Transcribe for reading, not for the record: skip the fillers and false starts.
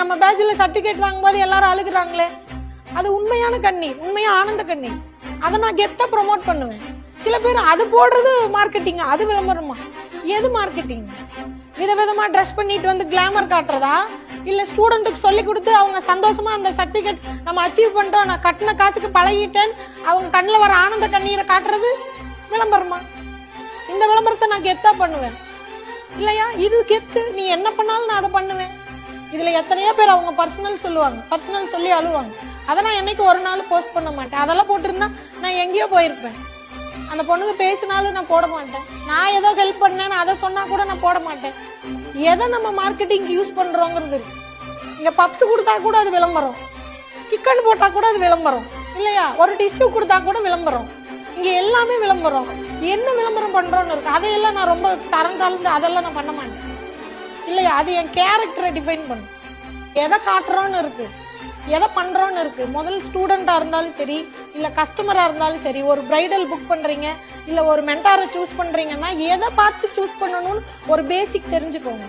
நம்ம பேட்ச்ல சர்டிபிகேட் வாங்கும்போது எல்லாரும் அழுகுறாங்களே, அது உண்மையான கண்ணீர், உண்மையா ஆனந்த கண்ணீர். அதை நான் கெத்தா ப்ரொமோட் பண்ணுவேன். சில பேர் அது போடுறது மார்க்கெட்டிங், அது விளம்பரமா? எது மார்க்கெட்டிங்? விதவிதமா ட்ரெஸ் பண்ணிட்டு வந்து கிளாமர் காட்டுறதா, இல்ல ஸ்டூடெண்ட்டுக்கு சொல்லி கொடுத்து அவங்க சந்தோஷமா அந்த சர்டிபிகேட் நம்ம அச்சீவ் பண்ணிட்டோம், நான் கட்டின காசுக்கு பழகிட்டேன், அவங்க கண்ணில் வர ஆனந்த கண்ணீரை காட்டுறது விளம்பரமா? இந்த விளம்பரத்தை நான் கெத்தா பண்ணுவேன் இல்லையா? இது கெத்து. நீ என்ன பண்ணாலும் நான் அதை பண்ணுவேன். இதுல எத்தனையோ பேர் அவங்க பர்சனல் சொல்லுவாங்க, பர்சனல் சொல்லி அழுவாங்க. அதை நான் என்னைக்கு ஒரு நாள் போஸ்ட் பண்ண மாட்டேன். அதெல்லாம் போட்டிருந்தா நான் எங்கேயோ போயிருப்பேன். அந்த பொண்ணுக்கு பேசினாலும் நான் போட மாட்டேன். நான் ஏதோ ஹெல்ப் பண்ணேன்னு அதை சொன்னா கூட நான் போட மாட்டேன். எதை நம்ம மார்க்கெட்டிங் யூஸ் பண்றோங்கிறது இருக்கு. இங்க பப்ஸ் கொடுத்தா கூட அது விளம்பரம், சிக்கன் போட்டா கூட அது விளம்பரம் இல்லையா? ஒரு டிஷ்யூ கொடுத்தா கூட விளம்பரம். இங்க எல்லாமே விளம்பரம். என்ன விளம்பரம் பண்றோம்னு இருக்கு. அதையெல்லாம் நான் ரொம்ப தரம் தாழ்ந்து அதெல்லாம் நான் பண்ண மாட்டேன் இல்லையா? அது என் கேரக்டரை டிஃபைன் பண்ணும். எதை காட்டுறோன்னு இருக்கு, எதை பண்றோம்னு இருக்கு. முதல் ஸ்டூடெண்டா இருந்தாலும் சரி, இல்ல கஸ்டமரா இருந்தாலும் சரி, ஒரு பிரைடல் புக் பண்றீங்க, இல்ல ஒரு மென்டாரை சூஸ் பண்றீங்கன்னா எதை பார்த்து சூஸ் பண்ணணும்னு ஒரு பேசிக் தெரிஞ்சுக்கோங்க.